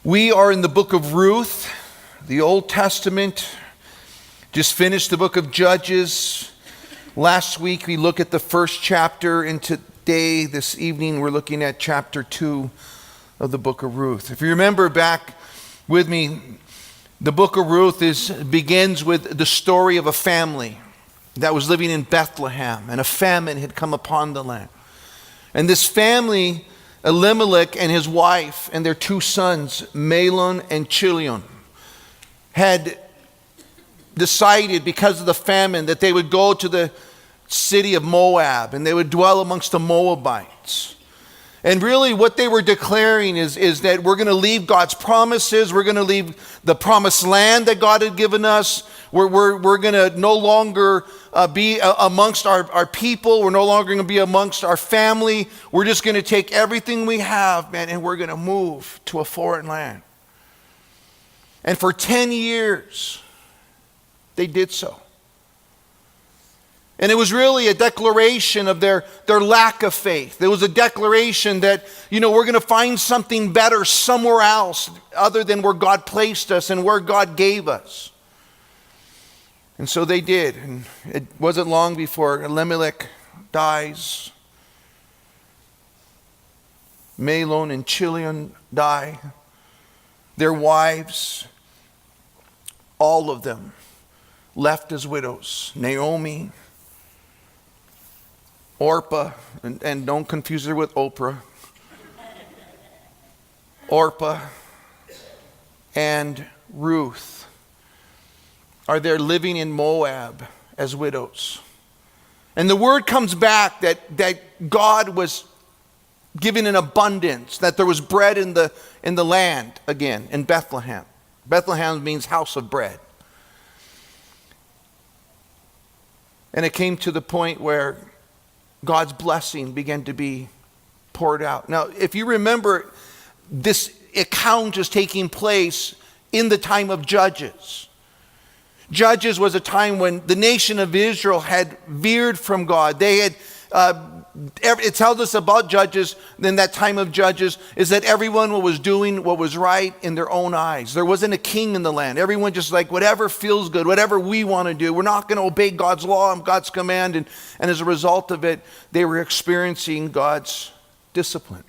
We are in the book of Ruth, the Old Testament. Just finished the book of Judges. Last week we looked at the first chapter, and today, this evening, we're looking at chapter 2 of the book of Ruth. If you remember back with me, the book of Ruth begins with the story of a family that was living in Bethlehem, and a famine had come upon the land. And this family, Elimelech and his wife and their two sons, Mahlon and Chilion, had decided because of the famine that they would go to the city of Moab and they would dwell amongst the Moabites. And really what they were declaring is that we're going to leave God's promises. We're going to leave the promised land that God had given us. We're going to no longer be amongst our people. We're no longer going to be amongst our family. We're just going to take everything we have, man, and we're going to move to a foreign land. And for 10 years, they did so. And it was really a declaration of their lack of faith. It was a declaration that, we're going to find something better somewhere else other than where God placed us and where God gave us. And so they did. And it wasn't long before Elimelech dies. Mahlon and Chilion die. Their wives, all of them, left as widows. Naomi, Orpah, and don't confuse her with Oprah. Orpah and Ruth are there living in Moab as widows. And the word comes back that God was giving an abundance, that there was bread in the land again, in Bethlehem. Bethlehem means house of bread. And it came to the point where God's blessing began to be poured out. Now, if you remember, this account is taking place in the time of Judges. Judges was a time when the nation of Israel had veered from God. They had, it tells us about Judges, in that time of Judges, is that everyone was doing what was right in their own eyes. There wasn't a king in the land. Everyone just like, whatever feels good, whatever we want to do. We're not going to obey God's law and God's command. And as a result of it, they were experiencing God's discipline.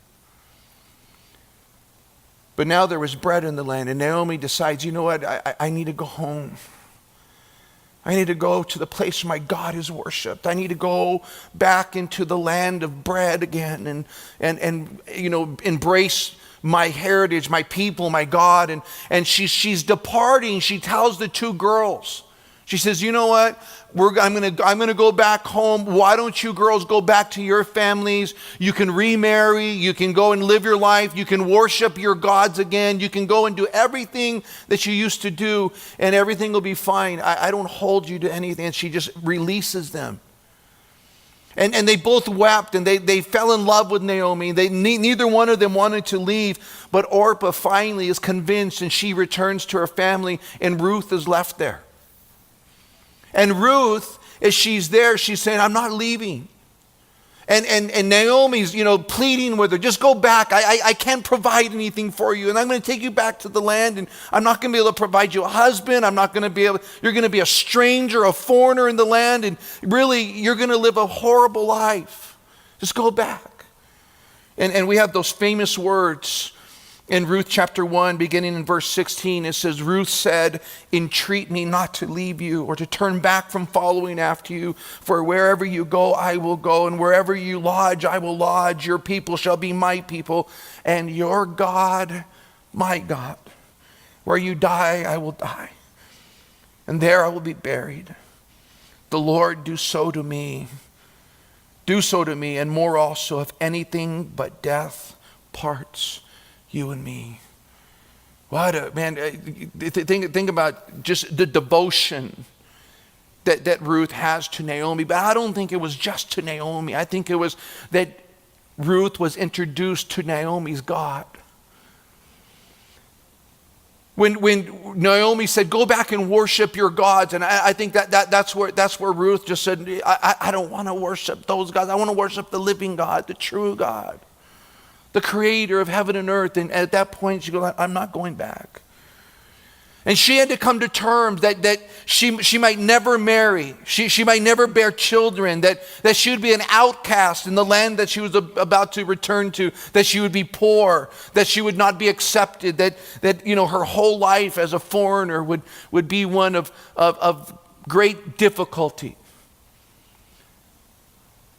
But now there was bread in the land, and Naomi decides, you know what, I need to go home. I need to go to the place where my God is worshipped. I need to go back into the land of bread again and embrace my heritage, my people, my God. And she's departing. She tells the two girls, she says, you know what? I'm gonna go back home. Why don't you girls go back to your families? You can remarry. You can go and live your life. You can worship your gods again. You can go and do everything that you used to do, and everything will be fine. I don't hold you to anything. And she just releases them. And they both wept, and they fell in love with Naomi. Neither one of them wanted to leave, but Orpah finally is convinced, and she returns to her family, and Ruth is left there. And Ruth, as she's there, she's saying, I'm not leaving. And Naomi's, pleading with her, just go back. I can't provide anything for you. And I'm going to take you back to the land. And I'm not going to be able to provide you a husband. You're going to be a stranger, a foreigner in the land. And really, you're going to live a horrible life. Just go back. And we have those famous words in Ruth chapter 1, beginning in verse 16, it says, Ruth said, entreat me not to leave you or to turn back from following after you. For wherever you go, I will go. And wherever you lodge, I will lodge. Your people shall be my people. And your God, my God. Where you die, I will die. And there I will be buried. The Lord do so to me. Do so to me, and more also, if anything but death parts you and me. Think about just the devotion that Ruth has to Naomi. But I don't think it was just to Naomi. I think it was that Ruth was introduced to Naomi's God. When Naomi said, go back and worship your gods, and I think that's where Ruth just said, I don't want to worship those gods. I want to worship the living God, the true God. the creator of heaven and earth. And at that point, she goes, I'm not going back. And she had to come to terms that she might never marry. She might never bear children, that she would be an outcast in the land that she was about to return to, that she would be poor, that she would not be accepted, that her whole life as a foreigner would be one of great difficulty.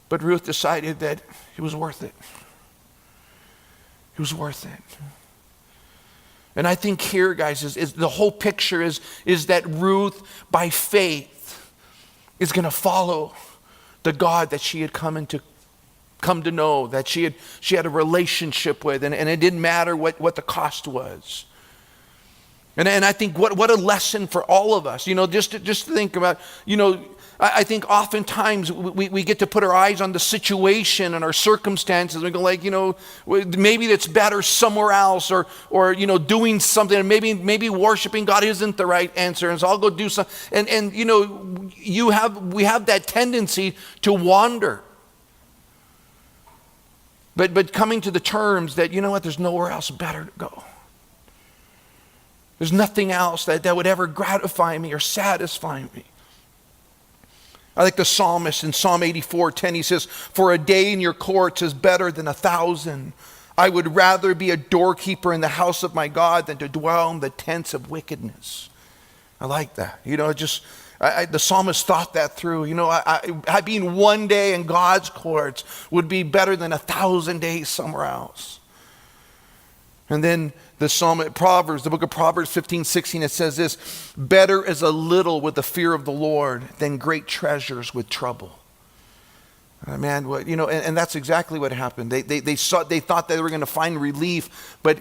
But Ruth decided that it was worth it. It was worth it. And I think here, guys, is the whole picture is that Ruth, by faith, is going to follow the God that she had come to know, that she had a relationship with, and it didn't matter what the cost was. And I think what a lesson for all of us, just to think about, I think oftentimes we get to put our eyes on the situation and our circumstances. We go like, maybe it's better somewhere else, or doing something, and maybe worshiping God isn't the right answer, and so I'll go do something. And we have that tendency to wander. But coming to the terms that, there's nowhere else better to go. There's nothing else that would ever gratify me or satisfy me. I like the psalmist in Psalm 84:10. He says, "For a day in your courts is better than 1,000. I would rather be a doorkeeper in the house of my God than to dwell in the tents of wickedness." I like that. The psalmist thought that through. Being one day in God's courts would be better than 1,000 days somewhere else. And then the psalm, Proverbs, the book of Proverbs 15:16, it says this: "Better is a little with the fear of the Lord than great treasures with trouble." Man, and that's exactly what happened. They thought they were going to find relief, but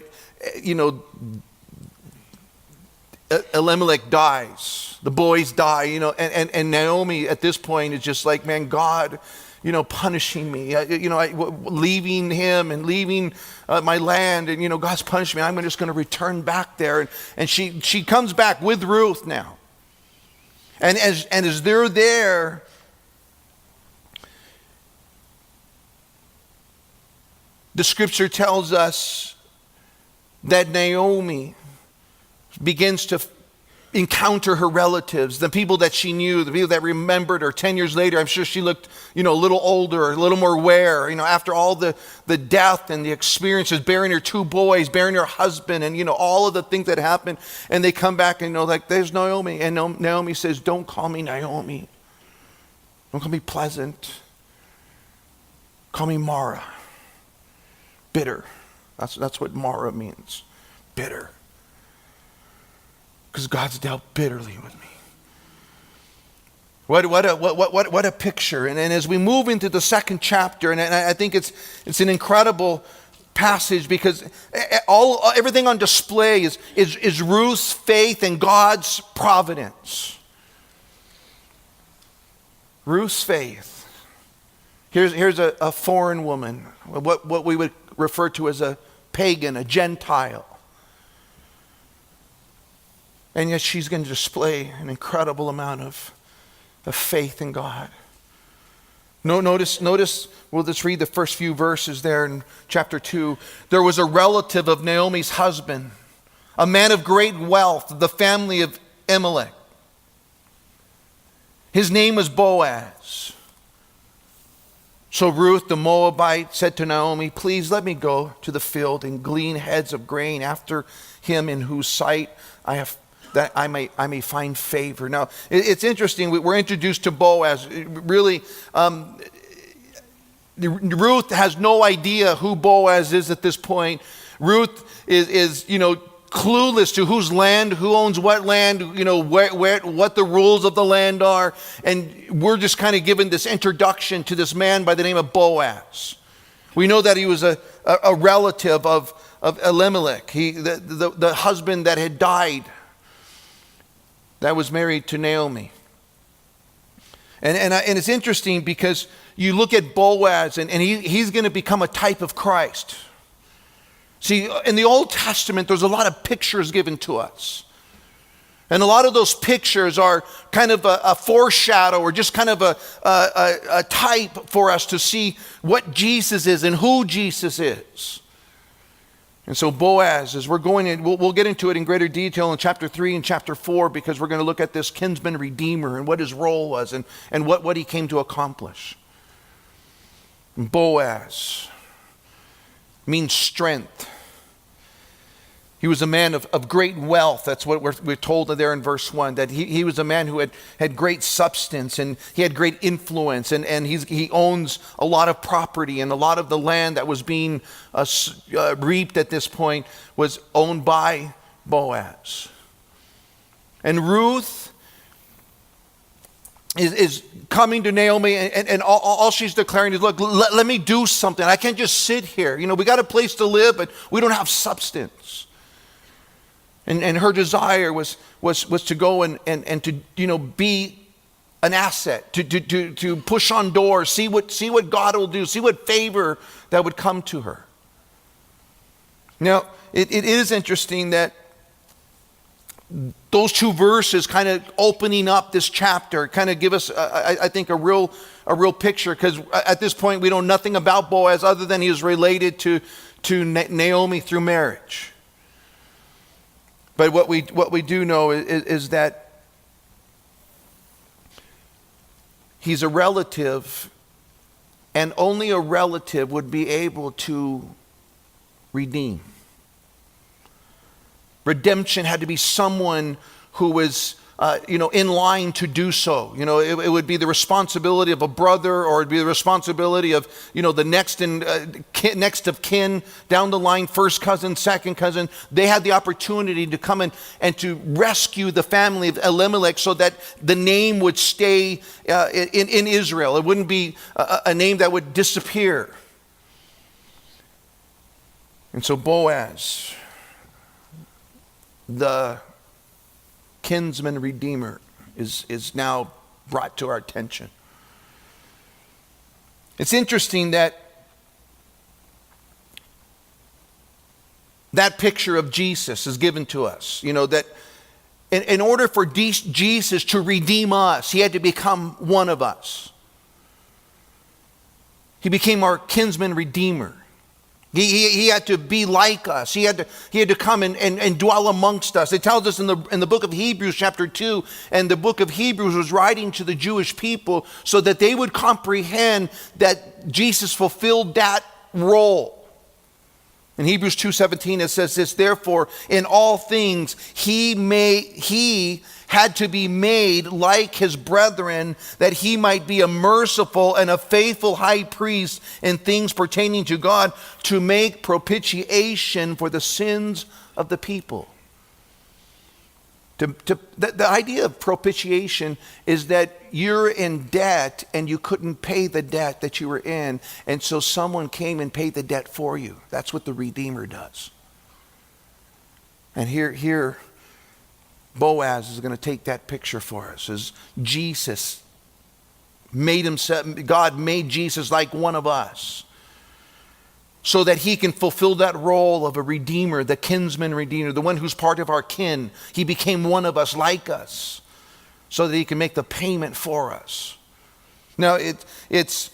Elimelech dies. The boys die. And Naomi at this point is just like, man, God, punishing me, leaving him and leaving my land, and God's punishing me. I'm just going to return back there, and she comes back with Ruth now, and as they're there, the scripture tells us that Naomi begins to encounter her relatives, the people that she knew, the people that remembered her. 10 years later, I'm sure she looked, a little older, a little more wear, after all the death and the experiences, bearing her 2 boys, bearing her husband, and, all of the things that happened. And they come back and, there's Naomi. And Naomi says, "Don't call me Naomi. Don't call me pleasant. Call me Mara." Bitter. That's what Mara means. Bitter. Because God's dealt bitterly with me. What a picture. And as we move into the second chapter, and I think it's an incredible passage, because everything on display is Ruth's faith and God's providence. Ruth's faith. Here's a foreign woman, what we would refer to as a pagan, a Gentile. And yet she's going to display an incredible amount of faith in God. Notice, we'll just read the first few verses there in chapter 2. "There was a relative of Naomi's husband, a man of great wealth, the family of Elimelech. His name was Boaz. So Ruth the Moabite said to Naomi, 'Please let me go to the field and glean heads of grain after him in whose sight that I may find favor.'" Now, it's interesting. We're introduced to Boaz. Really, Ruth has no idea who Boaz is at this point. Ruth is clueless to whose land, who owns what land, what the rules of the land are. And we're just kind of given this introduction to this man by the name of Boaz. We know that he was a relative of Elimelech, the husband that had died, that was married to Naomi. And it's interesting because you look at Boaz, and he's going to become a type of Christ. See, in the Old Testament, there's a lot of pictures given to us. And a lot of those pictures are kind of a foreshadow, or just kind of a type for us to see what Jesus is and who Jesus is. And so Boaz, as we're going in, we'll get into it in greater detail in chapter 3 and chapter 4, because we're going to look at this kinsman redeemer and what his role was and what he came to accomplish. And Boaz means strength. He was a man of great wealth. That's what we're told there in verse 1, that he was a man who had great substance, and he had great influence, and he owns a lot of property, and a lot of the land that was being reaped at this point was owned by Boaz. And Ruth is coming to Naomi, and all she's declaring is, look, let me do something. I can't just sit here. We got a place to live, but we don't have substance. And her desire was to go and to be an asset, to push on doors, see what God will do, see what favor that would come to her. Now, it is interesting that those two verses kind of opening up this chapter kind of give us, I think, a real picture, because at this point we know nothing about Boaz other than he was related to Naomi through marriage. But what we do know is that he's a relative, and only a relative would be able to redeem. Redemption had to be someone who was in line to do so. It would be the responsibility of a brother, or it'd be the responsibility of the next of kin down the line, first cousin, second cousin. They had the opportunity to come in and to rescue the family of Elimelech, so that the name would stay in Israel. It wouldn't be a name that would disappear. And so Boaz, the kinsman redeemer, is now brought to our attention. It's interesting that picture of Jesus is given to us. That in order for Jesus to redeem us, he had to become one of us. He became our kinsman redeemer. He had to be like us. He had to come and dwell amongst us. It tells us in the book of Hebrews chapter 2, and the book of Hebrews was writing to the Jewish people so that they would comprehend that Jesus fulfilled that role. In Hebrews 2:17 it says this: therefore in all things he had to be made like his brethren, that he might be a merciful and a faithful high priest in things pertaining to God, to make propitiation for the sins of the people. The idea of propitiation is that you're in debt and you couldn't pay the debt that you were in, and so someone came and paid the debt for you. That's what the Redeemer does. And here Boaz is going to take that picture for us, as Jesus made himself, God made Jesus like one of us, so that he can fulfill that role of a redeemer, the kinsman redeemer, the one who's part of our kin. He became one of us, like us, so that he can make the payment for us. Now, it's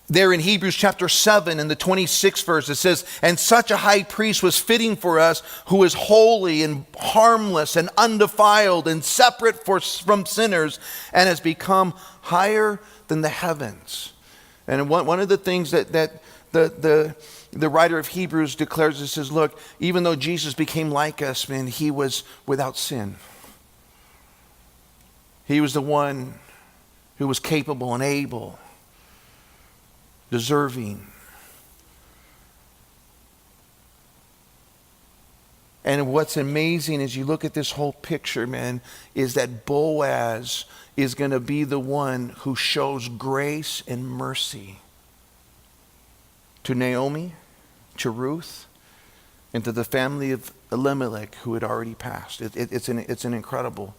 there in Hebrews chapter 7 in the 26th verse, it says, and such a high priest was fitting for us, who is holy and harmless and undefiled and separate from sinners, and has become higher than the heavens. And one of the things that the writer of Hebrews declares, it says, look, even though Jesus became like us, man, he was without sin. He was the one who was capable and able, deserving. And what's amazing as you look at this whole picture, man, is that Boaz is going to be the one who shows grace and mercy to Naomi, to Ruth, and to the family of Elimelech who had already passed. It's an incredible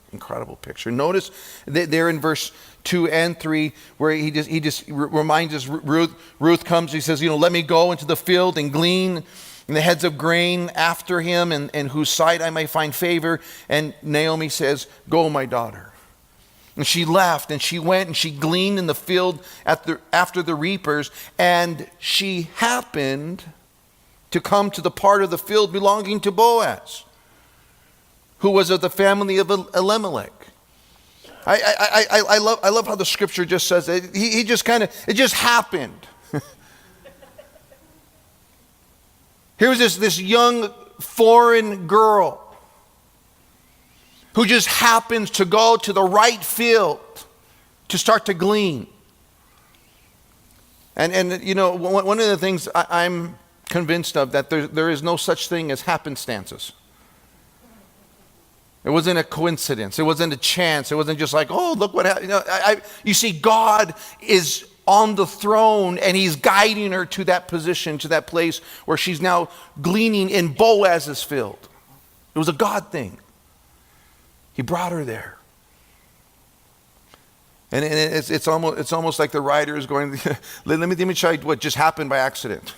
picture. Notice that there in verse 2 and 3 where he just reminds us, Ruth comes, he says, let me go into the field and glean in the heads of grain after him, and whose sight I may find favor. And Naomi says, go, my daughter. And she left, and she went and she gleaned in the field after the reapers, and she happened to come to the part of the field belonging to Boaz, who was of the family of Elimelech. I love how the scripture just says it. He just it just happened. Here was this young foreign girl who just happens to go to the right field to start to glean. And you know, one of the things I'm convinced of, that there is no such thing as happenstances. It wasn't a coincidence. It wasn't a chance. It wasn't just like, oh, look what happened. You see, God is on the throne, and he's guiding her to that position, to that place where she's now gleaning in Boaz's field. It was a God thing. He brought her there. And it's almost like the writer is going, let me tell you what just happened by accident.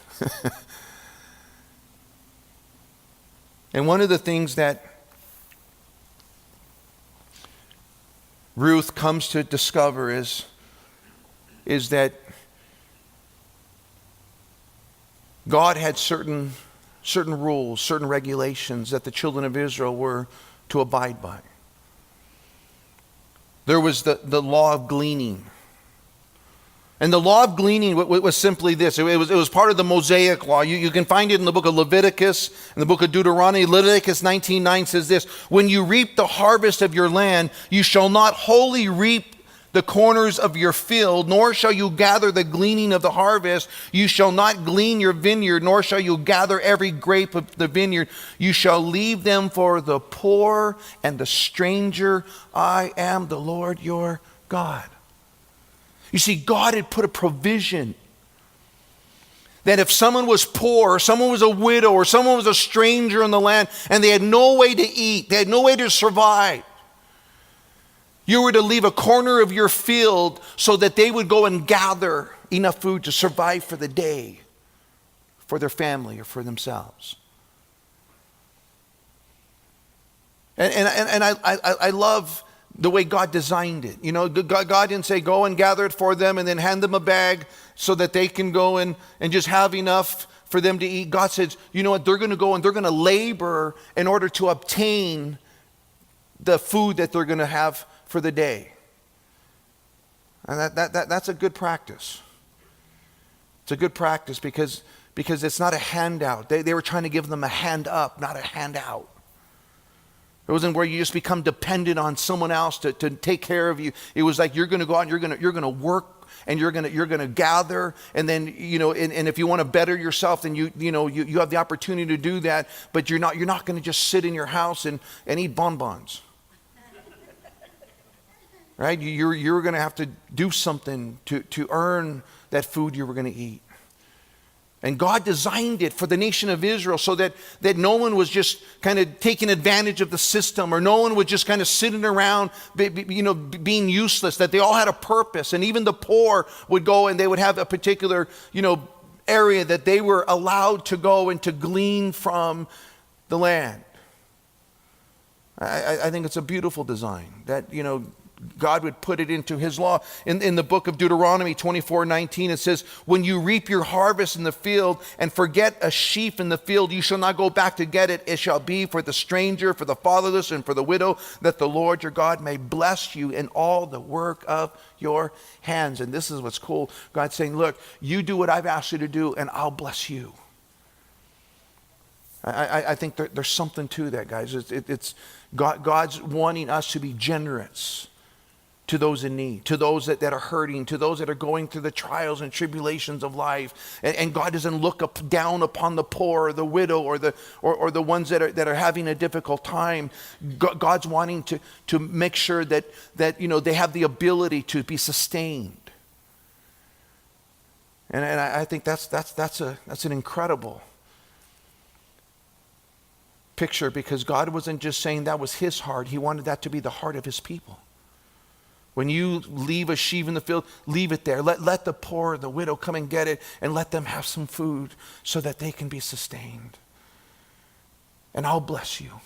And one of the things that Ruth comes to discover is that God had certain rules, certain regulations that the children of Israel were to abide by. There was the law of gleaning. And the law of gleaning was simply this. It was part of the Mosaic law. You can find it in the book of Leviticus, in the book of Deuteronomy. Leviticus 19:9 says this: when you reap the harvest of your land, you shall not wholly reap the corners of your field, nor shall you gather the gleaning of the harvest. You shall not glean your vineyard, nor shall you gather every grape of the vineyard. You shall leave them for the poor and the stranger. I am the Lord your God. You see, God had put a provision that if someone was poor, or someone was a widow, or someone was a stranger in the land, and they had no way to eat, they had no way to survive, you were to leave a corner of your field so that they would go and gather enough food to survive for the day, for their family or for themselves. And I love the way God designed it. You know, God didn't say go and gather it for them and then hand them a bag so that they can go and just have enough for them to eat. God says, you know what, they're going to go and they're going to labor in order to obtain the food that they're going to have for the day. And that's a good practice. It's a good practice because it's not a handout. They were trying to give them a hand up, not a handout. It wasn't where you just become dependent on someone else to take care of you. It was like you're going to go out and you're going to work and you're going to gather, and then and if you want to better yourself, then you have the opportunity to do that. But you're not going to just sit in your house and eat bonbons, right? You're going to have to do something to earn that food you were going to eat. And God designed it for the nation of Israel so that no one was just kind of taking advantage of the system, or no one was just kind of sitting around, being useless, that they all had a purpose. And even the poor would go and they would have a particular, area that they were allowed to go and to glean from the land. I think it's a beautiful design that, God would put it into his law. In the book of Deuteronomy 24:19, it says, when you reap your harvest in the field and forget a sheaf in the field, you shall not go back to get it. It shall be for the stranger, for the fatherless, and for the widow, that the Lord your God may bless you in all the work of your hands. And this is what's cool. God's saying, look, you do what I've asked you to do, and I'll bless you. I think there's something to that, guys. It's God's wanting us to be generous to those in need, to those that are hurting, to those that are going through the trials and tribulations of life. And God doesn't look down upon the poor or the widow or the ones that are having a difficult time. God's wanting to make sure that they have the ability to be sustained. And I think that's an incredible picture, because God wasn't just saying that was his heart. He wanted that to be the heart of his people. When you leave a sheaf in the field, leave it there. Let the poor, the widow come and get it, and let them have some food so that they can be sustained. And I'll bless you.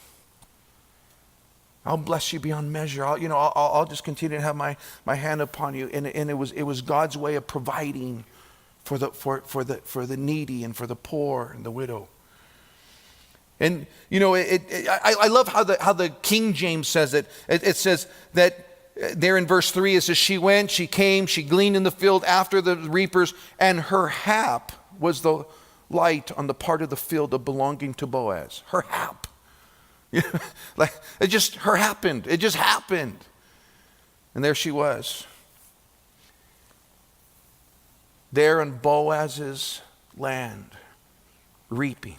I'll bless you beyond measure. I'll just continue to have my hand upon you. And it was God's way of providing for the needy and for the poor and the widow. And, I love how the King James says it. It says that there in verse 3, it says, she went, she came, she gleaned in the field after the reapers, and her hap was the light on the part of the field of belonging to Boaz. Her hap. Like, it just happened. And there she was. There in Boaz's land, reaping.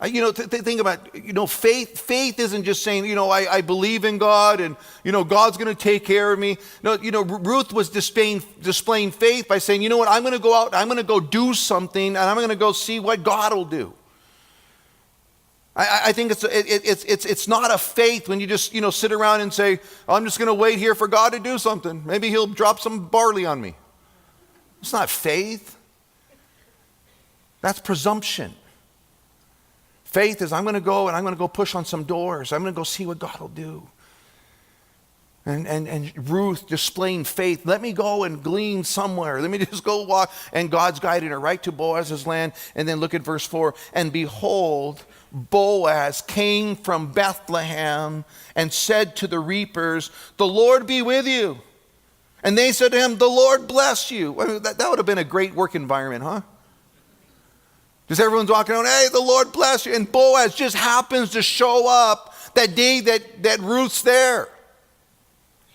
Think about, faith isn't just saying, I believe in God and, God's going to take care of me. No, Ruth was displaying faith by saying, you know what, I'm going to go out, I'm going to go do something, and I'm going to go see what God will do. I think it's not a faith when you just, sit around and say, I'm just going to wait here for God to do something. Maybe he'll drop some barley on me. It's not faith. That's presumption. Faith is, I'm going to go and I'm going to go push on some doors. I'm going to go see what God will do. And Ruth displaying faith. Let me go and glean somewhere. Let me just go walk. And God's guiding her right to Boaz's land. And then look at verse 4. And behold, Boaz came from Bethlehem and said to the reapers, the Lord be with you. And they said to him, the Lord bless you. I mean, that would have been a great work environment, huh? Just everyone's walking around, hey, the Lord bless you. And Boaz just happens to show up that day that Ruth's there.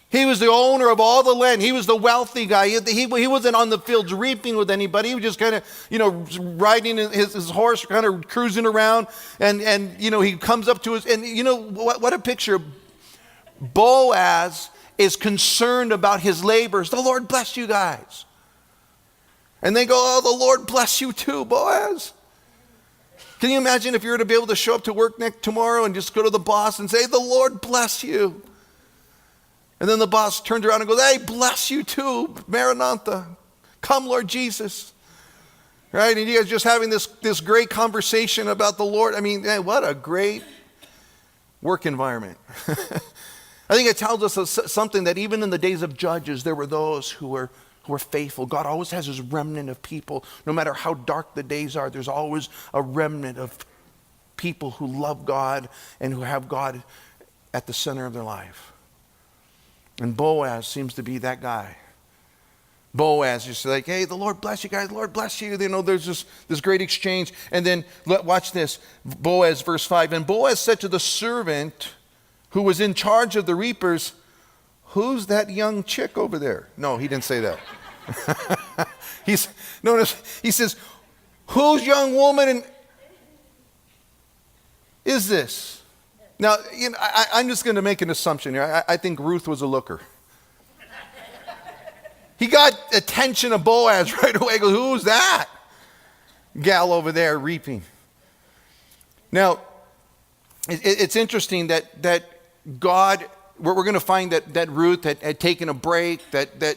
He was the owner of all the land. He was the wealthy guy. He wasn't on the fields reaping with anybody. He was just kind of, riding his horse, kind of cruising around. And he comes up to us. And what a picture. Boaz is concerned about his labors. The Lord bless you guys. And they go, oh, the Lord bless you too, Boaz. Can you imagine if you were to be able to show up to work tomorrow and just go to the boss and say, the Lord bless you. And then the boss turns around and goes, hey, bless you too, Maranatha. Come, Lord Jesus. Right? And you guys just having this great conversation about the Lord. I mean, what a great work environment. I think it tells us something that even in the days of Judges, there were those who were faithful. God always has his remnant of people. No matter how dark the days are, there's always a remnant of people who love God and who have God at the center of their life. And Boaz seems to be that guy. Boaz is like, hey, the Lord bless you guys, the Lord bless you. There's this great exchange. And then watch this. Boaz, verse 5. And Boaz said to the servant who was in charge of the reapers, who's that young chick over there? No, he didn't say that. He says, whose young woman is this? Now, I'm just going to make an assumption here. I think Ruth was a looker. He got attention of Boaz right away. He goes, who's that gal over there reaping? Now, it's interesting that God, we're going to find that Ruth had taken a break, that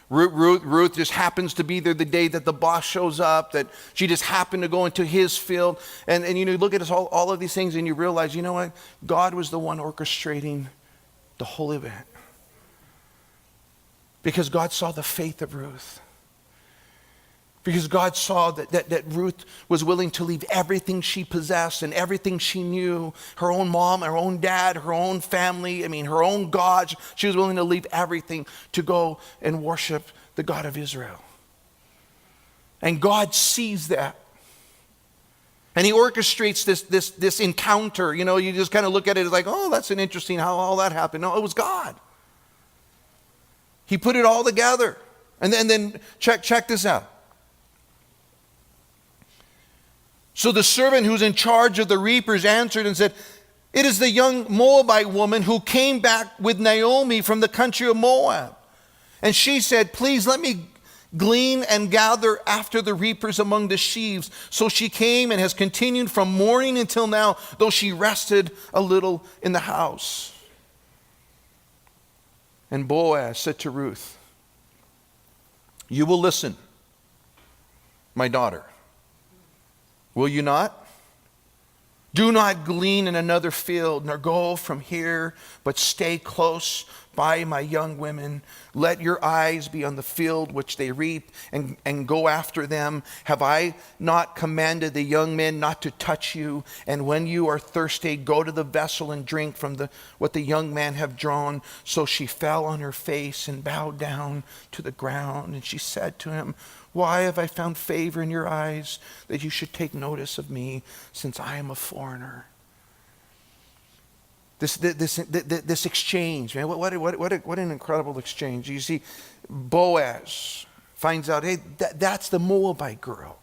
Ruth just happens to be there the day that the boss shows up, that she just happened to go into his field. And you look at all of these things and you realize, you know what? God was the one orchestrating the whole event. Because God saw the faith of Ruth. Because God saw that Ruth was willing to leave everything she possessed and everything she knew, her own mom, her own dad, her own family, her own God. She was willing to leave everything to go and worship the God of Israel. And God sees that. And he orchestrates this encounter. You just kind of look at it as like, oh, that's an interesting how all that happened. No, it was God. He put it all together. And then check this out. So the servant who's in charge of the reapers answered and said, it is the young Moabite woman who came back with Naomi from the country of Moab. And she said, please let me glean and gather after the reapers among the sheaves. So she came and has continued from morning until now, though she rested a little in the house. And Boaz said to Ruth, you will listen, my daughter. Will you not? Do not glean in another field, nor go from here, but stay close by my young women. Let your eyes be on the field which they reap, and go after them. Have I not commanded the young men not to touch you? And when you are thirsty, go to the vessel and drink from what the young men have drawn. So she fell on her face and bowed down to the ground. And she said to him, why have I found favor in your eyes, that you should take notice of me, since I am a foreigner? This exchange, man, what an incredible exchange. You see, Boaz finds out, hey, that's the Moabite girl.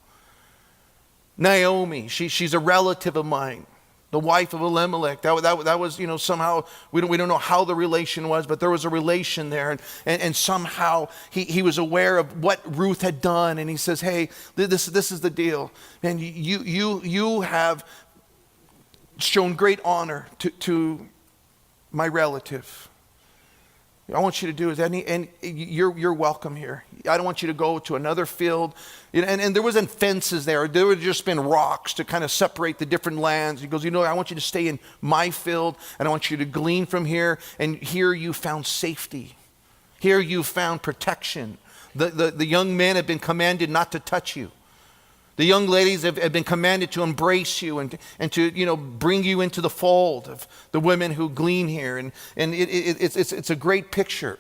Naomi, she's a relative of mine, the wife of Elimelech. That was, somehow, we don't know how the relation was, but there was a relation there. And somehow he was aware of what Ruth had done. And he says, hey, this is the deal. And you have shown great honor to my relative. I want you to do is, and you're welcome here. I don't want you to go to another field. And there wasn't fences there. There would just been rocks to kind of separate the different lands. He goes, I want you to stay in my field, and I want you to glean from here. And here you found safety. Here you found protection. The young men have been commanded not to touch you. The young ladies have been commanded to embrace you and to bring you into the fold of the women who glean here. And it's a great picture.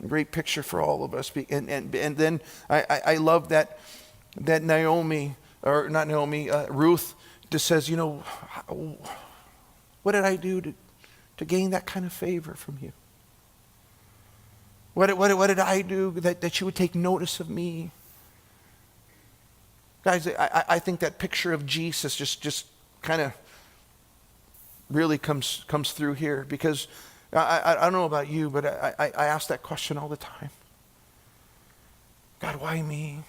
A great picture for all of us. And then I love that Naomi, or not Naomi, Ruth just says, what did I do to gain that kind of favor from you? What did I do that you would take notice of me? Guys, I think that picture of Jesus just kind of really comes through here, because I don't know about you, but I ask that question all the time. God, why me?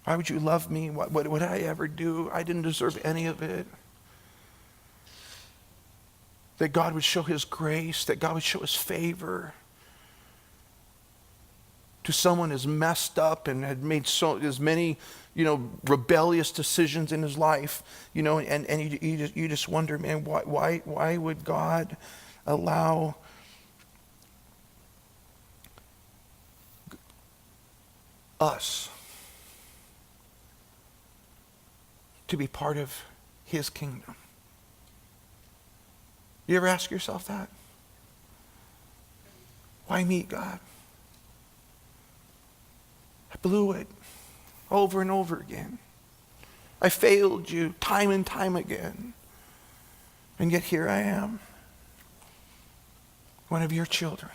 Why would you love me? What would I ever do? I didn't deserve any of it. That God would show his grace, that God would show his favor to someone as messed up and had made as many, rebellious decisions in his life, and you just wonder, man, why would God allow us to be part of his kingdom? You ever ask yourself that? Why me, God? I blew it over and over again. I failed you time and time again. And yet here I am, one of your children.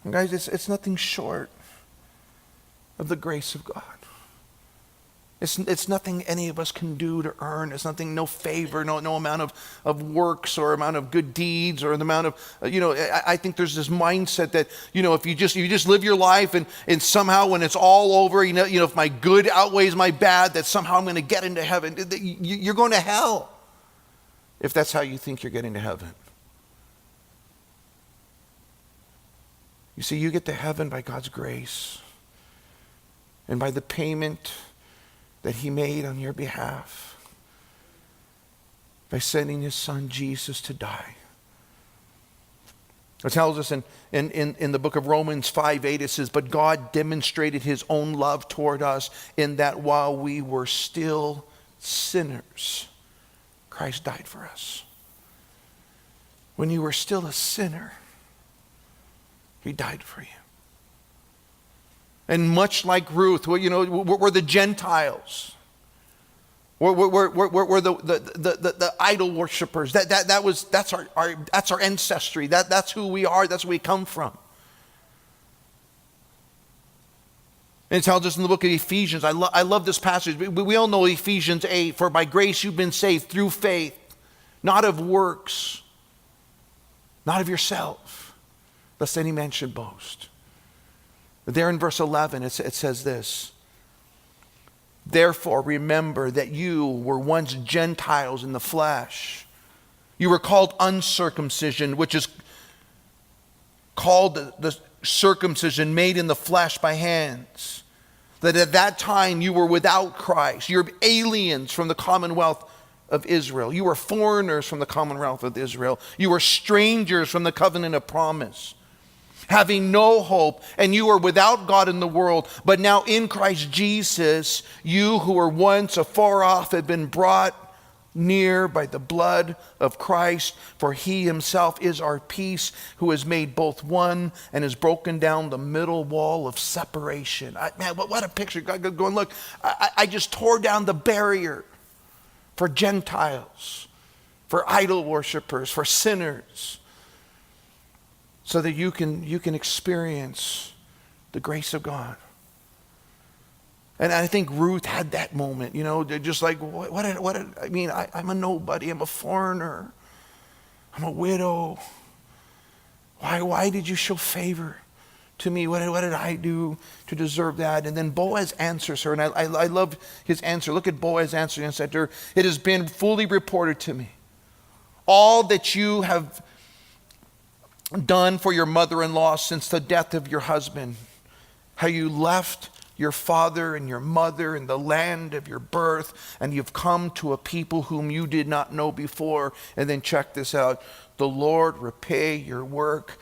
And guys, it's nothing short of the grace of God. It's nothing any of us can do to earn. It's nothing, no favor, no amount of works or amount of good deeds or the amount of, I think there's this mindset that, if you just live your life and somehow when it's all over, if my good outweighs my bad, that somehow I'm going to get into heaven. You're going to hell if that's how you think you're getting to heaven. You see, you get to heaven by God's grace and by the payment that he made on your behalf by sending his son Jesus to die. It tells us in the book of Romans 5:8, it says, but God demonstrated his own love toward us in that while we were still sinners, Christ died for us. When you were still a sinner, he died for you. And much like Ruth, we're the Gentiles. We're the idol worshipers. That's our ancestry. That's who we are. That's where we come from. And it tells us in the book of Ephesians. I love this passage. We all know Ephesians 8. For by grace you've been saved through faith, not of works, not of yourself, lest any man should boast. There in verse 11, it says this. Therefore, remember that you were once Gentiles in the flesh. You were called uncircumcision, which is called the circumcision made in the flesh by hands. That at that time you were without Christ. You're aliens from the commonwealth of Israel. You were foreigners from the commonwealth of Israel. You were strangers from the covenant of promise, having no hope, and you were without God in the world. But now in Christ Jesus, you who were once afar off have been brought near by the blood of Christ, for he himself is our peace, who has made both one and has broken down the middle wall of separation. Man, what a picture. God going, look, I just tore down the barrier for Gentiles, for idol worshipers, for sinners, so that you can experience the grace of God. And I think Ruth had that moment, just like, I'm a nobody, I'm a foreigner, I'm a widow. Why did you show favor to me? What did I do to deserve that? And then Boaz answers her, and I love his answer. Look at Boaz answering and said to her, it has been fully reported to me, all that you have done for your mother-in-law since the death of your husband, how you left your father and your mother in the land of your birth, and you've come to a people whom you did not know before. And then check this out. The Lord repay your work,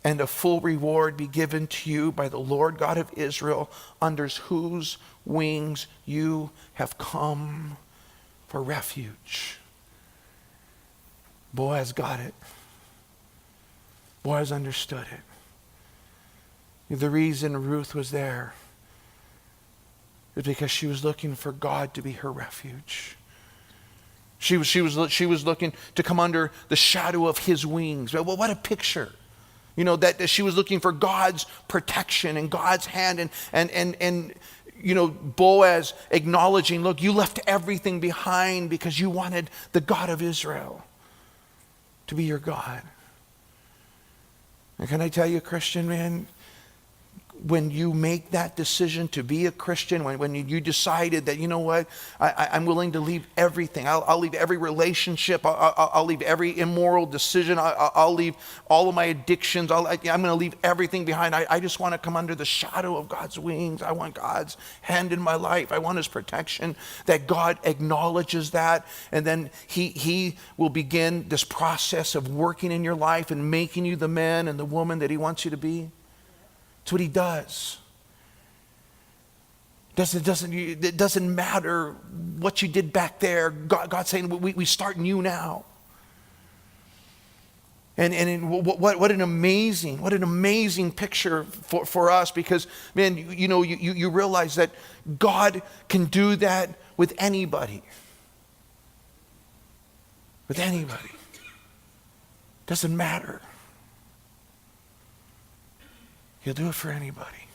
and a full reward be given to you by the Lord God of Israel, under whose wings you have come for refuge. Boaz got it. Boaz understood it. The reason Ruth was there is because she was looking for God to be her refuge. She was looking to come under the shadow of his wings. Well, what a picture. That she was looking for God's protection and God's hand, and Boaz acknowledging, look, you left everything behind because you wanted the God of Israel to be your God. And can I tell you, Christian man, when you make that decision to be a Christian, when you decided that, I'm willing to leave everything. I'll leave every relationship. I'll leave every immoral decision. I'll leave all of my addictions. I'm going to leave everything behind. I just want to come under the shadow of God's wings. I want God's hand in my life. I want his protection. That God acknowledges that. And then he will begin this process of working in your life and making you the man and the woman that he wants you to be. That's what he does. It doesn't matter what you did back there. God's saying, we start new now. And what an amazing picture for us, because, man, you realize that God can do that with anybody. With anybody. Doesn't matter. He'll do it for anybody.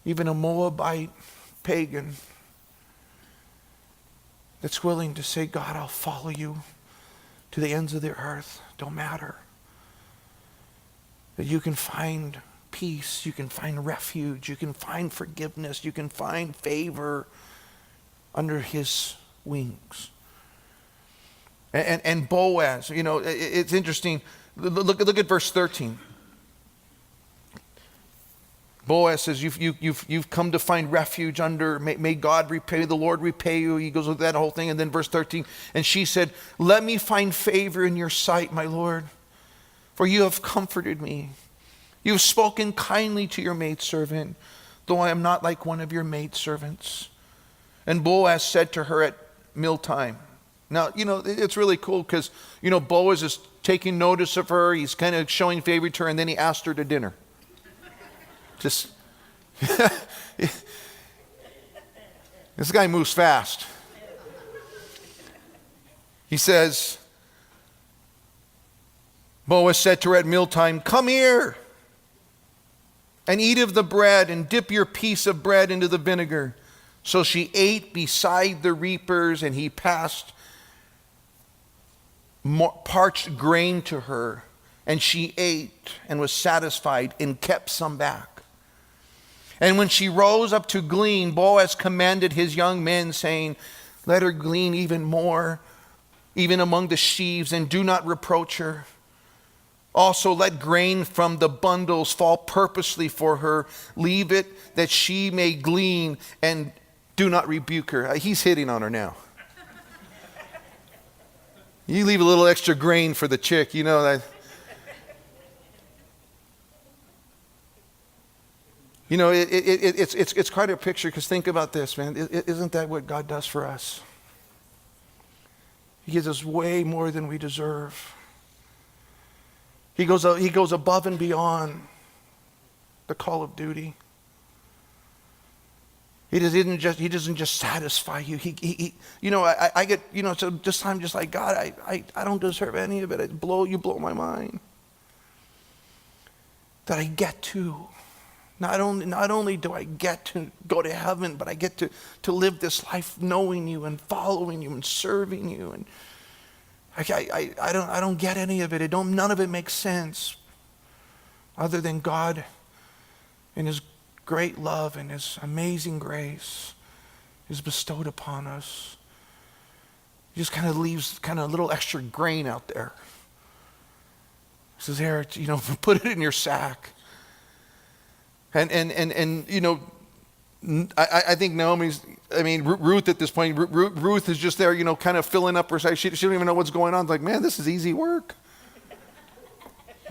Even a Moabite pagan that's willing to say, God, I'll follow you to the ends of the earth. Don't matter. That you can find peace, you can find refuge, you can find forgiveness, you can find favor under his wings. And Boaz, it's interesting. Look at verse 13. Boaz says, you've come to find refuge under, may God repay, the Lord repay you. He goes with that whole thing. And then verse 13, and she said, let me find favor in your sight, my Lord, for you have comforted me. You have spoken kindly to your maidservant, though I am not like one of your maidservants. And Boaz said to her at mealtime. Now, it's really cool because, Boaz is taking notice of her. He's kind of showing favor to her, and then he asked her to dinner. Just, this guy moves fast. He says, Boaz said to her at mealtime, come here and eat of the bread and dip your piece of bread into the vinegar. So she ate beside the reapers, and he passed parched grain to her, and she ate and was satisfied and kept some back. And when she rose up to glean, Boaz commanded his young men, saying, let her glean even more, even among the sheaves, and do not reproach her. Also let grain from the bundles fall purposely for her. Leave it that she may glean, and do not rebuke her. He's hitting on her now. You leave a little extra grain for the chick, you know that. You know, it's quite a picture, because think about this, man. Isn't that what God does for us? He gives us way more than we deserve. He goes above and beyond the call of duty. He doesn't just satisfy you. You know, I get, you know, so just I'm just like, God, I don't deserve any of it. You blow my mind. That I get to. Not only do I get to go to heaven, but I get to live this life knowing you and following you and serving you. And I don't get any of it. None of it makes sense, other than God and His great love and His amazing grace is bestowed upon us. He just kind of leaves kind of a little extra grain out there. He says, "Here, you know, put it in your sack." And you know, I think Ruth at this point, Ruth is just there, you know, kind of filling up her sack. She don't even know what's going on. It's like, man, this is easy work.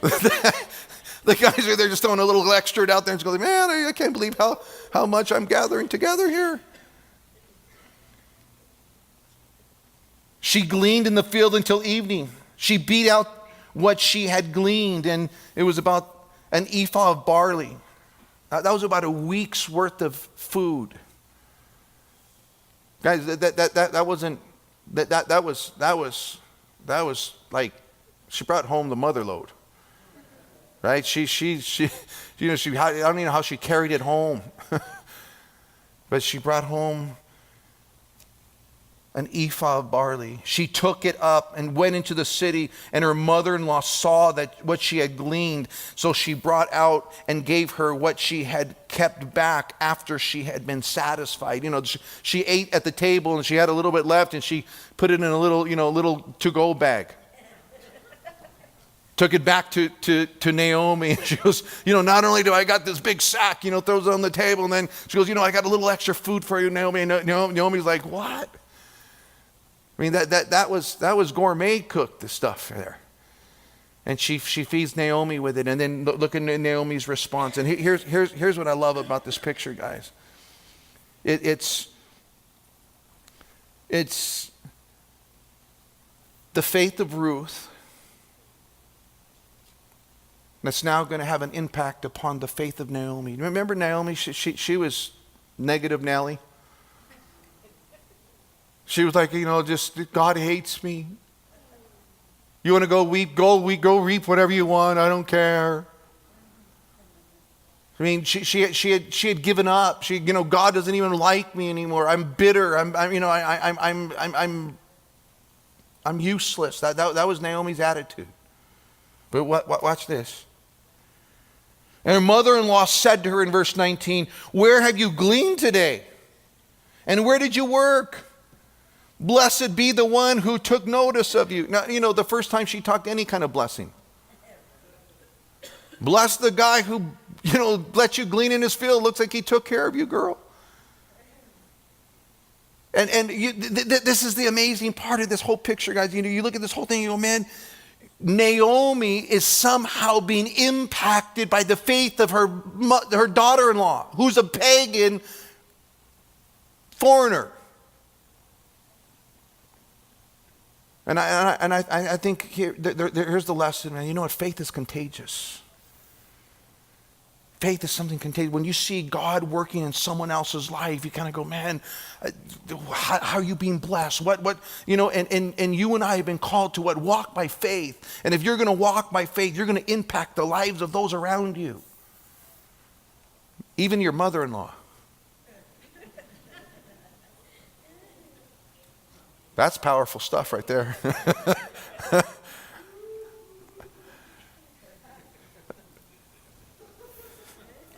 The guys are there just throwing a little extra out there and going, man, I can't believe how much I'm gathering together here. She gleaned in the field until evening. She beat out what she had gleaned, and it was about an ephah of barley. That was about a week's worth of food. Guys, that was like, she brought home the mother load. Right? She you know, I don't even know how she carried it home. But she brought home an ephah of barley. She took it up and went into the city, and her mother-in-law saw that what she had gleaned. So she brought out and gave her what she had kept back after she had been satisfied. You know, she ate at the table and she had a little bit left, and she put it in a little, you know, little to-go bag. Took it back to Naomi, and she goes, you know, not only do I got this big sack, you know, throws it on the table, and then she goes, you know, I got a little extra food for you, Naomi. And Naomi's like, what? I mean, that was gourmet cooked, the stuff there. And she feeds Naomi with it, and then look at Naomi's response. And here's what I love about this picture, guys. It's the faith of Ruth that's now going to have an impact upon the faith of Naomi. Remember Naomi? She was negative Nelly. She was like, you know, just God hates me. You want to go weep? Go reap whatever you want. I don't care. I mean, she had given up. You know, God doesn't even like me anymore. I'm bitter. I'm useless. That was Naomi's attitude. But watch this. And her mother-in-law said to her in verse 19, "Where have you gleaned today? And where did you work? Blessed be the one who took notice of you." Now, you know, the first time she talked any kind of blessing. Bless the guy who, you know, let you glean in his field. Looks like he took care of you, girl. And this is the amazing part of this whole picture, guys. You know, you look at this whole thing, you go, man, Naomi is somehow being impacted by the faith of her daughter-in-law, who's a pagan foreigner. And I think here's the lesson, man. You know what? Faith is contagious. Faith is something contagious. When you see God working in someone else's life, you kind of go, man, how are you being blessed? What you know, and you and I have been called to what? Walk by faith. And if you're going to walk by faith, you're going to impact the lives of those around you. Even your mother-in-law. That's powerful stuff right there.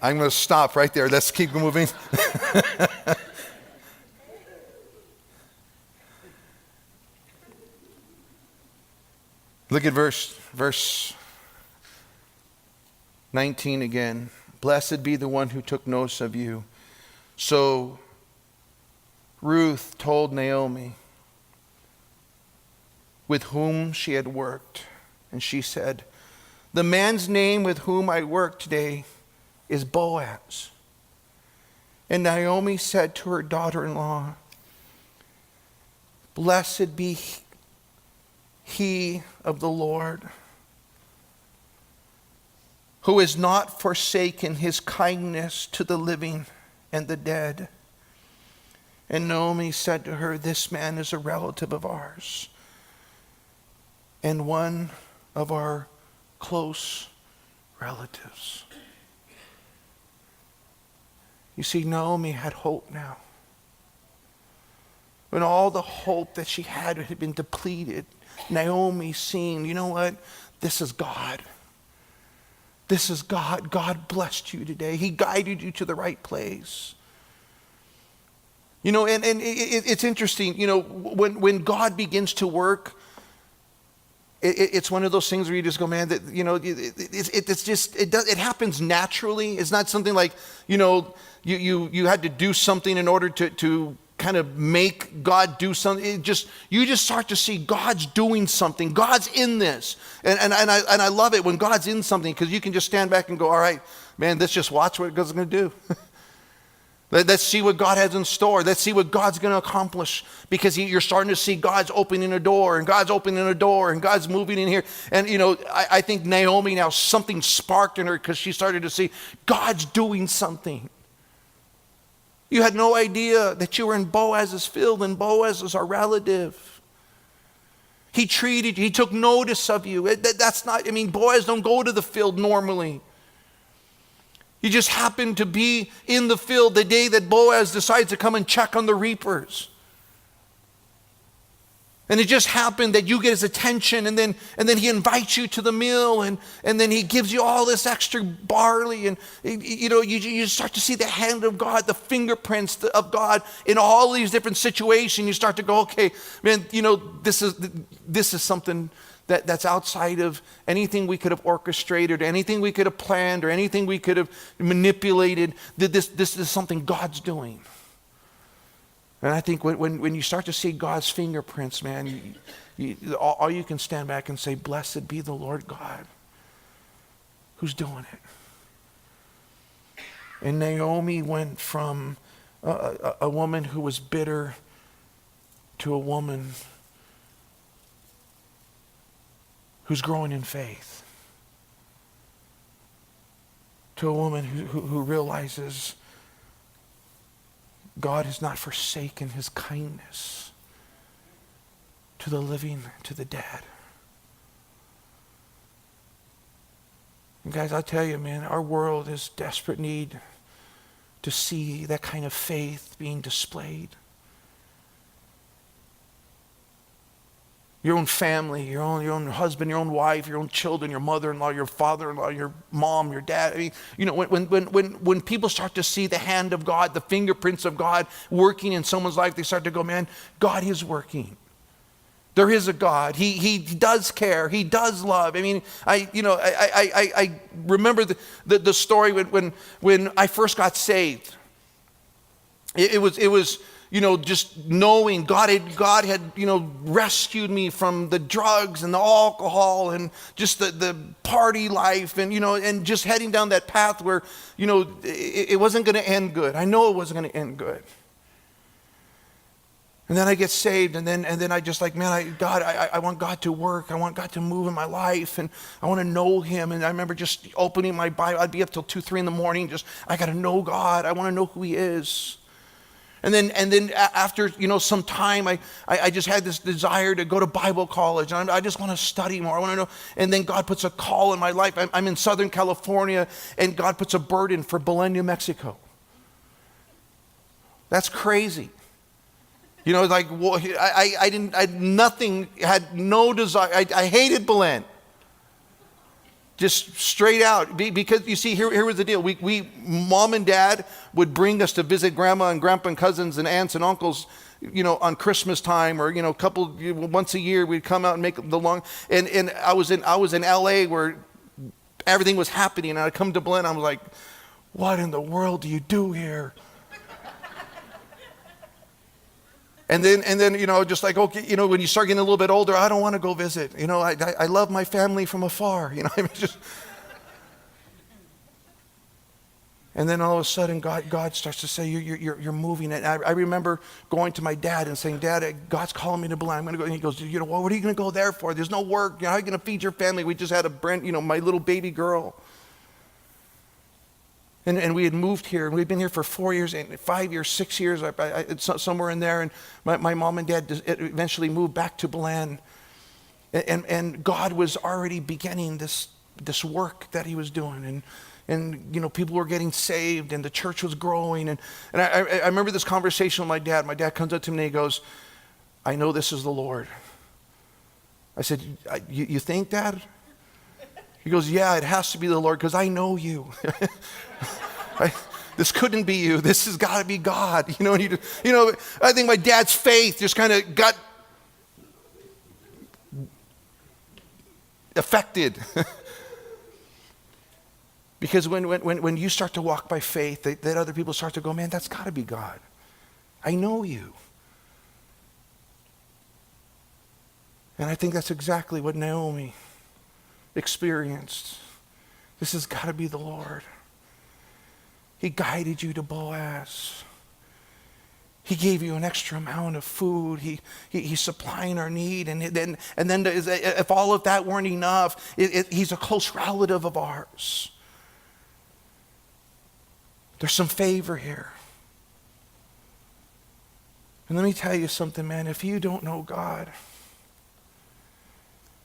I'm going to stop right there. Let's keep moving. Look at verse 19 again. Blessed be the one who took notice of you. So Ruth told Naomi, with whom she had worked, and she said, the man's name with whom I work today is Boaz. And Naomi said to her daughter-in-law, blessed be he of the Lord, who has not forsaken his kindness to the living and the dead. And Naomi said to her, this man is a relative of ours and one of our close relatives. You see, Naomi had hope now. When all the hope that she had been depleted, Naomi seen, you know what? This is God. This is God. God blessed you today. He guided you to the right place. You know, and it's interesting, you know, when God begins to work, it's one of those things where you just go, man, that, you know, it happens naturally. It's not something like, you know, you had to do something in order to kind of make God do something. You just start to see God's doing something. God's in this. And I love it when God's in something, because you can just stand back and go, all right, man, let's just watch what God's going to do. Let's see what God has in store. Let's see what God's going to accomplish, because you're starting to see God's opening a door, and God's opening a door, and God's moving in here. And, you know, I think Naomi now, something sparked in her because she started to see God's doing something. You had no idea that you were in Boaz's field, and Boaz is our relative. He treated you. He took notice of you. That's not, I mean, Boaz don't go to the field normally. You just happen to be in the field the day that Boaz decides to come and check on the reapers. And it just happened that you get his attention, and then he invites you to the meal, and then he gives you all this extra barley, and you know, you start to see the hand of God, the fingerprints of God in all these different situations. You start to go, okay, man, you know, this is something that's outside of anything we could have orchestrated, anything we could have planned, or anything we could have manipulated. This is something God's doing. And I think when you start to see God's fingerprints, man, all you can stand back and say, blessed be the Lord God who's doing it. And Naomi went from a woman who was bitter to a woman who's growing in faith, to a woman who realizes God has not forsaken his kindness to the living, to the dead. And guys, I'll tell you, man, our world is desperate need to see that kind of faith being displayed. Your own family, your own husband, your own wife, your own children, your mother-in-law, your father-in-law, your mom, your dad. I mean, you know, when people start to see the hand of God, the fingerprints of God working in someone's life, they start to go, man, God is working. There is a God. He does care. He does love. I mean, I remember the story when I first got saved. It was you know, just knowing God had, you know, rescued me from the drugs and the alcohol and just the party life, and, you know, and just heading down that path where, you know, it wasn't going to end good. I know it wasn't going to end good. And then I get saved, and then I just like, man, I want God to work. I want God to move in my life, and I want to know him. And I remember just opening my Bible. I'd be up till 2, 3 in the morning. Just, I got to know God. I want to know who he is. And then after, you know, some time, I just had this desire to go to Bible college. And I just want to study more. I want to know. And then God puts a call in my life. I'm in Southern California, and God puts a burden for Belen, New Mexico. That's crazy. You know, like, well, I had no desire. I hated Belen. Just straight out, because you see, here was the deal. We mom and dad would bring us to visit grandma and grandpa and cousins and aunts and uncles, you know, on Christmas time, or, you know, once a year we'd come out and make the long. And I was in LA, where everything was happening. And I come to Belen, I'm like, what in the world do you do here? And then, just like, okay, when you start getting a little bit older, I don't want to go visit. I love my family from afar. And then all of a sudden, God starts to say, you're moving. And I remember going to my dad and saying, Dad, God's calling me to Belen. I'm going to go. And he goes, what are you going to go there for? There's no work. How are you going to feed your family? We just had my little baby girl. And we had moved here, and we'd been here for 4 years, and 5 years, 6 years, somewhere in there. And my mom and dad eventually moved back to Belen. And God was already beginning this work that he was doing. And people were getting saved, and the church was growing. And I remember this conversation with my dad. My dad comes up to me and he goes, I know this is the Lord. I said, you think, Dad? He goes, yeah, it has to be the Lord because I know you. This couldn't be you. This has got to be God. I think my dad's faith just kind of got affected. Because when you start to walk by faith, that other people start to go, man, that's got to be God. I know you. And I think that's exactly what Naomi experienced. This has got to be the Lord. He guided you to Boaz. He gave you an extra amount of food. He's supplying our need. And then if all of that weren't enough, he's a close relative of ours. There's some favor here. And let me tell you something, man. If you don't know God,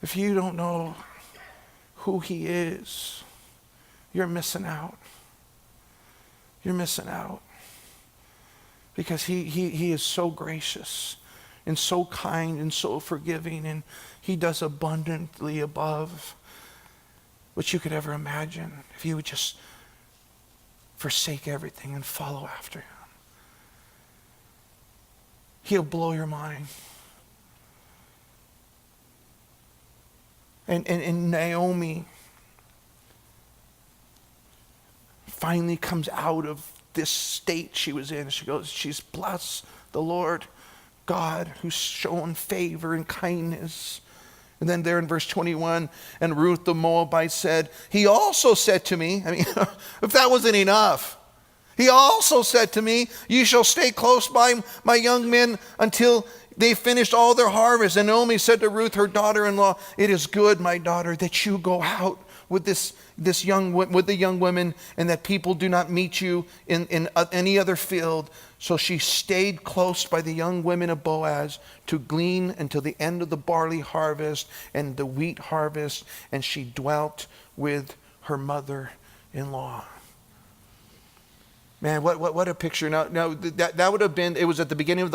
if you don't know who he is, you're missing out. You're missing out. Because he is so gracious and so kind and so forgiving, and he does abundantly above what you could ever imagine if you would just forsake everything and follow after him. He'll blow your mind. And Naomi finally comes out of this state she was in. She's blessed the Lord God who's shown favor and kindness. And then there in verse 21, and Ruth the Moabite said, he also said to me, if that wasn't enough, he also said to me, you shall stay close by my young men until they finished all their harvest. And Naomi said to Ruth, her daughter-in-law, it is good, my daughter, that you go out with the young women, and that people do not meet you in any other field. So she stayed close by the young women of Boaz to glean until the end of the barley harvest and the wheat harvest, and she dwelt with her mother-in-law. Man, what a picture. Now that would have been, it was at the beginning of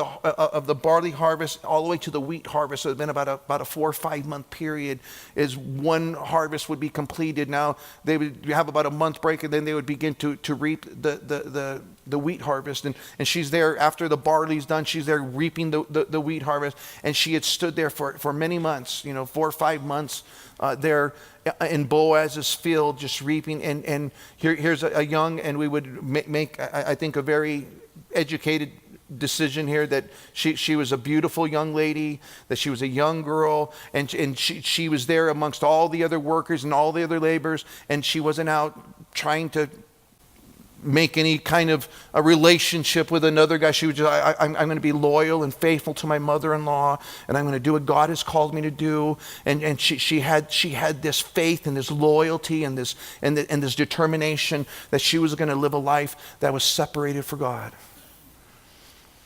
the barley harvest all the way to the wheat harvest. So it would have been about a 4 or 5 month period as one harvest would be completed. Now they would have about a month break, and then they would begin to reap the wheat harvest. And she's there after the barley's done. She's there reaping the wheat harvest. And she had stood there for many months, 4 or 5 months there in Boaz's field, just reaping. And here's a young, and we would make, I think, a very educated decision here that she was a beautiful young lady, that she was a young girl, and she was there amongst all the other workers and all the other laborers, and she wasn't out trying to make any kind of a relationship with another guy. She was just, I'm going to be loyal and faithful to my mother-in-law, and I'm going to do what God has called me to do. And she had this faith and this loyalty and this determination that she was going to live a life that was separated for God.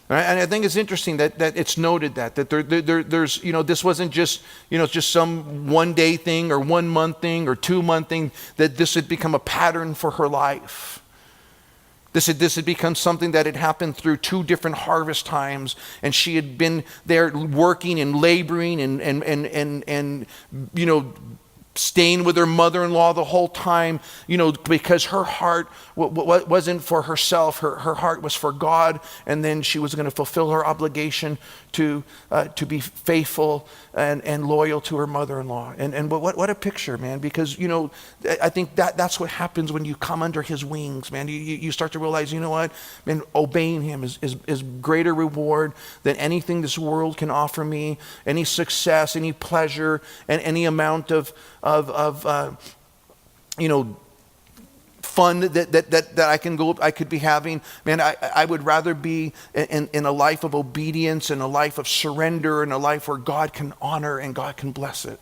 Right? And I think it's interesting that it's noted that there's, this wasn't just, just some 1 day thing or 1 month thing or 2 month thing, that this had become a pattern for her life. This had become something that had happened through 2 different harvest times, and she had been there working and laboring and staying with her mother-in-law the whole time, because her heart wasn't for herself. Her heart was for God, and then she was going to fulfill her obligation to be faithful and loyal to her mother-in-law. And what a picture, man, because, I think that's what happens when you come under his wings, man. You start to realize, man, obeying him is greater reward than anything this world can offer me, any success, any pleasure, and any amount of fun that I could be having. Man, I would rather be in a life of obedience, and a life of surrender, and a life where God can honor and God can bless it.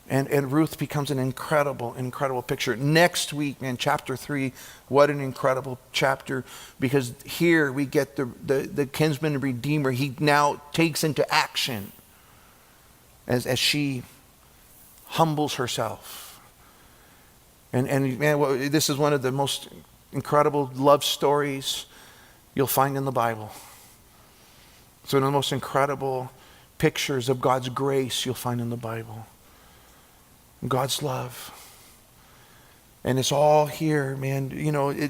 And Ruth becomes an incredible, incredible picture. Next week, man, chapter 3, what an incredible chapter, because here we get the kinsman and redeemer. He now takes into action as she humbles herself. And man, this is one of the most incredible love stories you'll find in the Bible. It's one of the most incredible pictures of God's grace you'll find in the Bible. God's love. And it's all here, man.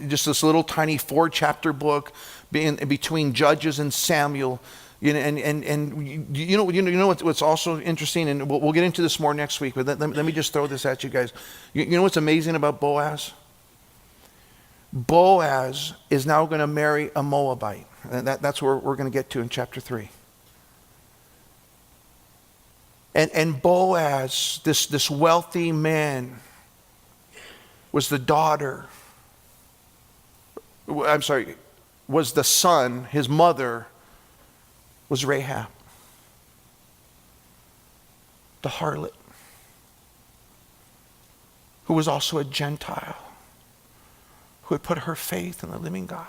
Just this little tiny 4-chapter book between Judges and Samuel. What's also interesting, and we'll get into this more next week, but let me just throw this at you guys. You know what's amazing about Boaz? Boaz is now going to marry a Moabite. And that's where we're going to get to in chapter 3. And Boaz, this wealthy man, was the son, his mother was Rahab, the harlot, who was also a Gentile, who had put her faith in the living God.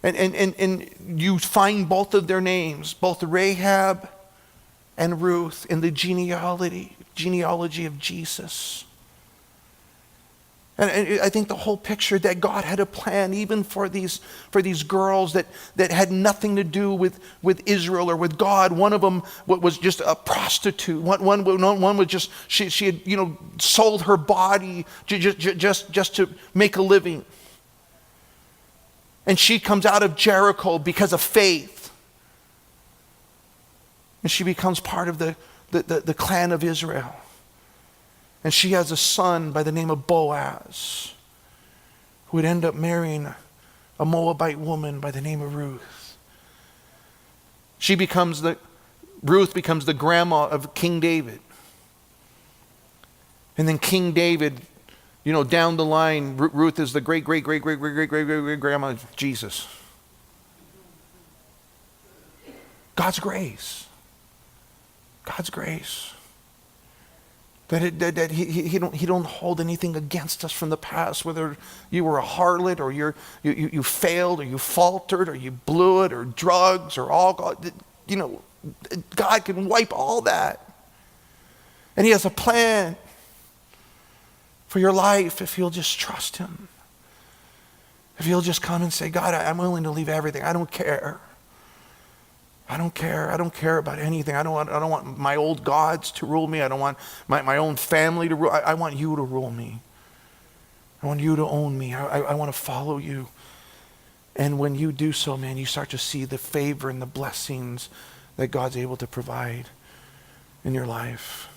And you find both of their names, both Rahab and Ruth, in the genealogy of Jesus. And I think the whole picture that God had a plan even for these girls that had nothing to do with Israel or with God. One of them was just a prostitute. One was just, she had sold her body just to make a living. And she comes out of Jericho because of faith. And she becomes part of the clan of Israel. And she has a son by the name of Boaz, who would end up marrying a Moabite woman by the name of Ruth. Ruth becomes the grandma of King David. And then King David, down the line, Ruth is the great grandma of Jesus. God's grace. God's grace. That he don't hold anything against us from the past, whether you were a harlot or you failed or you faltered or you blew it or drugs or alcohol. God can wipe all that. And he has a plan for your life if you'll just trust him. If you'll just come and say, God, I'm willing to leave everything. I don't care. I don't care about anything. I don't want my old gods to rule me. I don't want my own family to rule. I want you to rule me. I want you to own me. I want to follow you. And when you do so, man, you start to see the favor and the blessings that God's able to provide in your life.